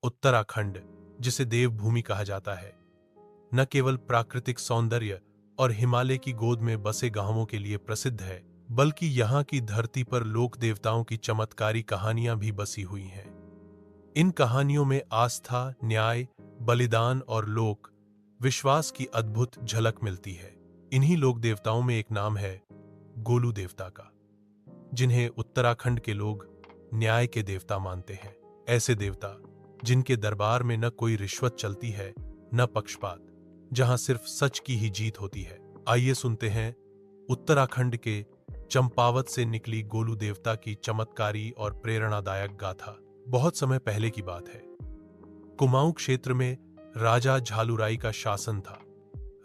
उत्तराखंड, जिसे देवभूमि कहा जाता है, न केवल प्राकृतिक सौंदर्य और हिमालय की गोद में बसे गांवों के लिए प्रसिद्ध है, बल्कि यहाँ की धरती पर लोक देवताओं की चमत्कारी कहानियां भी बसी हुई हैं। इन कहानियों में आस्था, न्याय, बलिदान और लोक विश्वास की अद्भुत झलक मिलती है। इन्हीं लोक देवताओं में एक नाम है गोलू देवता का, जिन्हें उत्तराखंड के लोग न्याय के देवता मानते हैं। ऐसे देवता जिनके दरबार में न कोई रिश्वत चलती है, न पक्षपात, जहां सिर्फ सच की ही जीत होती है। आइए सुनते हैं उत्तराखंड के चंपावत से निकली गोलू देवता की चमत्कारी और प्रेरणादायक गाथा। बहुत समय पहले की बात है। कुमाऊं क्षेत्र में राजा झालुराई का शासन था।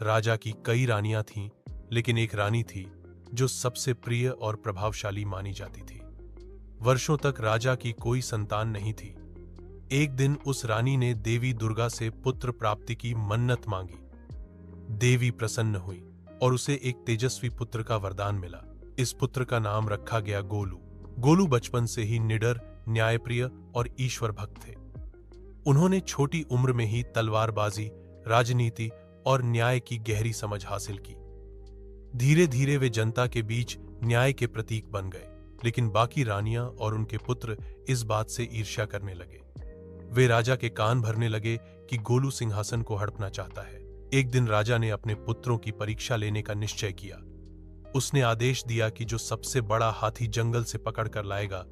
राजा की कई रानियां थीं, लेकिन एक रानी थी जो सबसे प्रिय और प्रभावशाली मानी जाती थी। वर्षों तक राजा की कोई संतान नहीं थी। एक दिन उस रानी ने देवी दुर्गा से पुत्र प्राप्ति की मन्नत मांगी। देवी प्रसन्न हुई और उसे एक तेजस्वी पुत्र का वरदान मिला। इस पुत्र का नाम रखा गया गोलू। गोलू बचपन से ही निडर, न्यायप्रिय और ईश्वर भक्त थे। उन्होंने छोटी उम्र में ही तलवारबाजी, राजनीति और न्याय की गहरी समझ हासिल की। धीरे धीरे वे जनता के बीच न्याय के प्रतीक बन गए, लेकिन बाकी रानियां और उनके पुत्र इस बात से ईर्ष्या करने लगे। वे राजा के कान भरने लगे कि गोलू सिंहासन को हड़पना चाहता है। एक दिन राजा ने अपने पुत्रों की परीक्षा लेने का निश्चय किया। उसने आदेश दिया कि जो सबसे बड़ा हाथी जंगल से पकड़ कर लाएगा,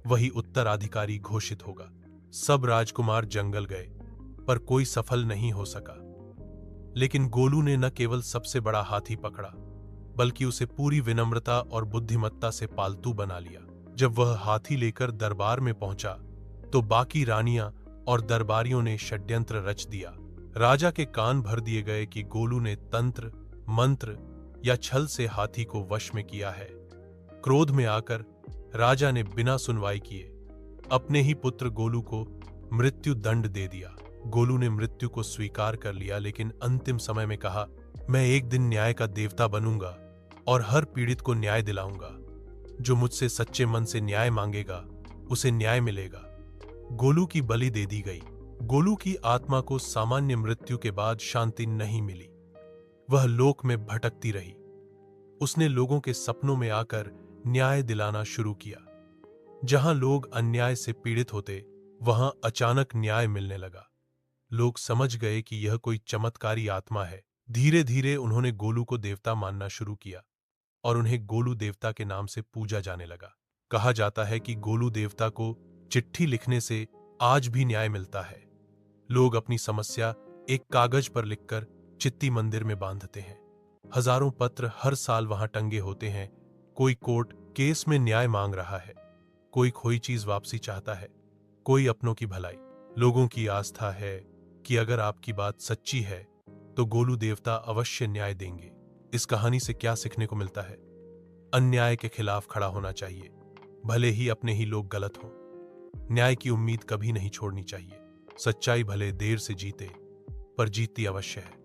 वही उत्तराधिकारी घोषित होगा। सब राजकुमार जंगल गए, पर कोई सफल नहीं हो सका। लेकिन गोलू ने न केवल सबसे बड़ा हाथी पकड़ा, बल्कि उसे पूरी विनम्रता और बुद्धिमत्ता से पालतू बना लिया। जब वह हाथी लेकर दरबार में पहुंचा, तो बाकी रानियां और दरबारियों ने षड्यंत्र रच दिया। राजा के कान भर दिए गए कि गोलू ने तंत्र, मंत्र या छल से हाथी को वश में किया है। क्रोध में आकर राजा ने बिना सुनवाई किए अपने ही पुत्र गोलू को मृत्यु दंड दे दिया। गोलू ने मृत्यु को स्वीकार कर लिया, लेकिन अंतिम समय में कहा, मैं एक दिन न्याय का देवता बनूंगा और हर पीड़ित को न्याय दिलाऊंगा। जो मुझसे सच्चे मन से न्याय मांगेगा, उसे न्याय मिलेगा। गोलू की बलि दे दी गई। गोलू की आत्मा को सामान्य मृत्यु के बाद शांति नहीं मिली। वह लोक में भटकती रही। उसने लोगों के सपनों में आकर न्याय दिलाना शुरू किया। जहां लोग अन्याय से पीड़ित होते, वहां अचानक न्याय मिलने लगा। लोग समझ गए कि यह कोई चमत्कारी आत्मा है। धीरे धीरे उन्होंने गोलू को देवता मानना शुरू किया और उन्हें गोलू देवता के नाम से पूजा जाने लगा। कहा जाता है कि गोलू देवता को चिट्ठी लिखने से आज भी न्याय मिलता है। लोग अपनी समस्या एक कागज पर लिखकर चित्ती मंदिर में बांधते हैं। हजारों पत्र हर साल वहां टंगे होते हैं। कोई कोर्ट केस में न्याय मांग रहा है, कोई खोई चीज वापसी चाहता है, कोई अपनों की भलाई। लोगों की आस्था है कि अगर आपकी बात सच्ची है तो गोलू देवता अवश्य न्याय देंगे। इस कहानी से क्या सीखने को मिलता है? अन्याय के खिलाफ खड़ा होना चाहिए, भले ही अपने ही लोग गलत हों। न्याय की उम्मीद कभी नहीं छोड़नी चाहिए। सच्चाई भले देर से जीते, पर जीतती अवश्य है।